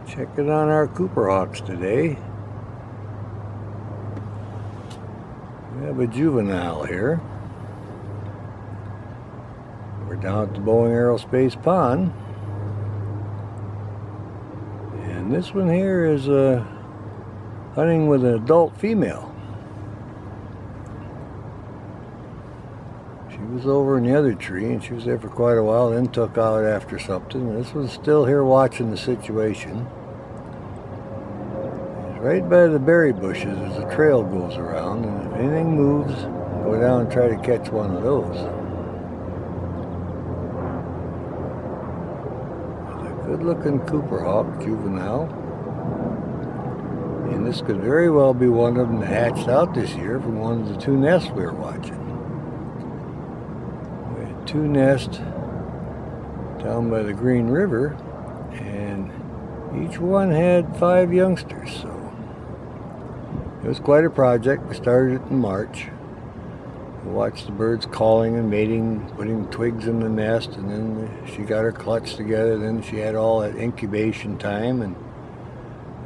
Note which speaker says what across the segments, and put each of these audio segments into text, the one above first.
Speaker 1: Checking on our Cooper Hawks today. We have a juvenile here. We're down at the Boeing Aerospace pond. And this one here is hunting with an adult female. She was over in the other tree and she was there for quite a while, then took out after something. This one's still here watching the situation. Right by the berry bushes as the trail goes around, and if anything moves, go down and try to catch one of those. It's a good looking Cooper Hawk juvenile. And this could very well be one of them that hatched out this year from one of the two nests we were watching. We had two nests down by the Green River, and each one had 5 youngsters, so it was quite a project. We started it in March. We watched the birds calling and mating, putting twigs in the nest, and then she got her clutch together. Then she had all that incubation time, and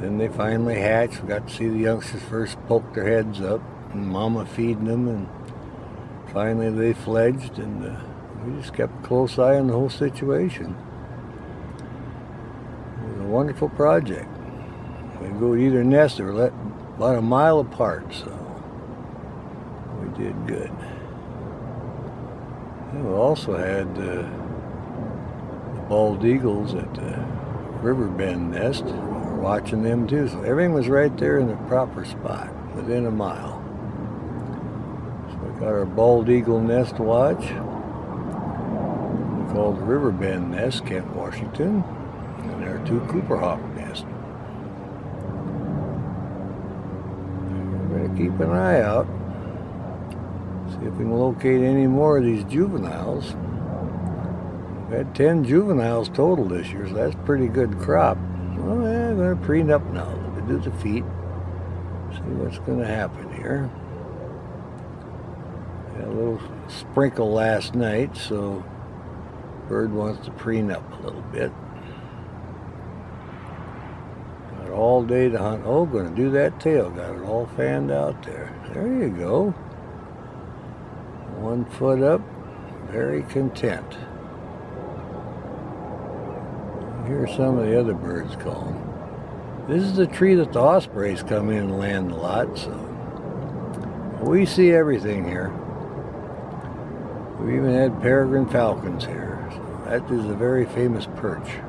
Speaker 1: then they finally hatched. We got to see the youngsters first poke their heads up, and Mama feeding them, and finally they fledged, and we just kept a close eye on the whole situation. It was a wonderful project. We go to either nest or let about a mile apart, so we did good. And we also had the bald eagles at the river bend nest. We were watching them too, so everything was right there in the proper spot, within a mile. So we got our bald eagle nest to watch. We called the river bend nest, Kent, Washington, and our 2 Cooper Hawk nests. Keep an eye out, see if we can locate any more of these juveniles. We've had 10 juveniles total this year, so that's a pretty good crop. Well, yeah, I'm going to preen up now. We do the feet, see what's going to happen here. Had a little sprinkle last night, so bird wants to preen up a little bit. All day to hunt. Oh, going to do that tail. Got it all fanned out there. There you go. 1 foot up. Very content. Here's some of the other birds calling. This is the tree that the ospreys come in and land a lot, so we see everything here. We even had peregrine falcons here. So that is a very famous perch.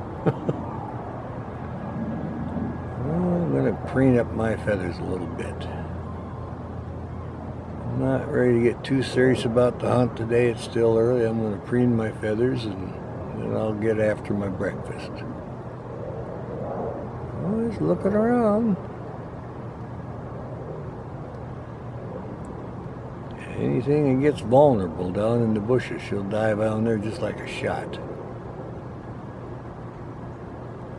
Speaker 1: I'm going to preen up my feathers a little bit. I'm not ready to get too serious about the hunt today. It's still early. I'm going to preen my feathers and then I'll get after my breakfast. Oh, he's looking around. Anything that gets vulnerable down in the bushes, she'll dive down there just like a shot.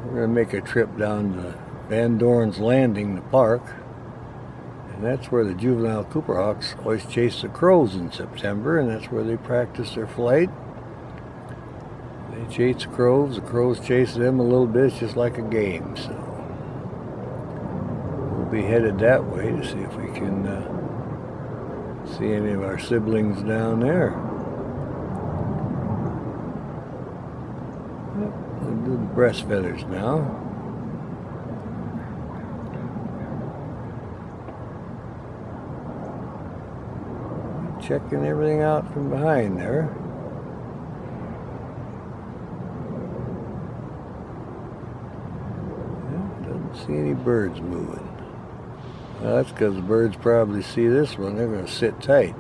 Speaker 1: We're going to make a trip down to Van Doren's Landing, the park, and that's where the juvenile Cooper Hawks always chase the crows in September, and that's where they practice their flight. They chase the crows chase them a little bit. It's just like a game, so we'll be headed that way to see if we can see any of our siblings down there. Yep, we'll do the breast feathers now. Checking everything out from behind there. Yeah, doesn't see any birds moving. Well, that's because the birds probably see this one. They're going to sit tight.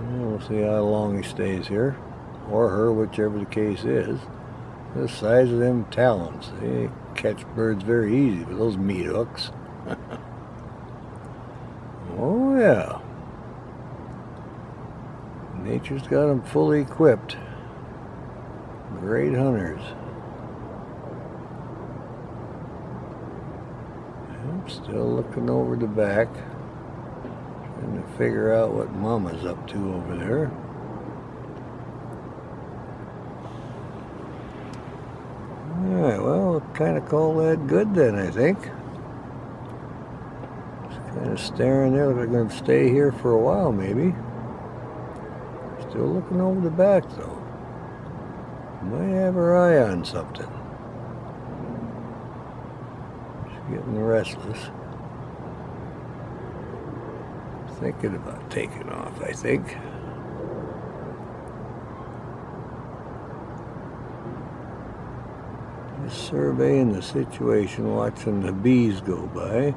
Speaker 1: We'll see how long he stays here, or her, whichever the case is. The size of them talons. They catch birds very easy with those meat hooks. Oh yeah, nature's got them fully equipped. Great hunters. I'm still looking over the back, trying to figure out what Mama's up to over there. kind of call that good then, I think. Just kind of staring there. They're going to stay here for a while, maybe. Still looking over the back, though. Might have her eye on something. She's getting restless. Thinking about taking off, I think. Just surveying the situation, watching the bees go by.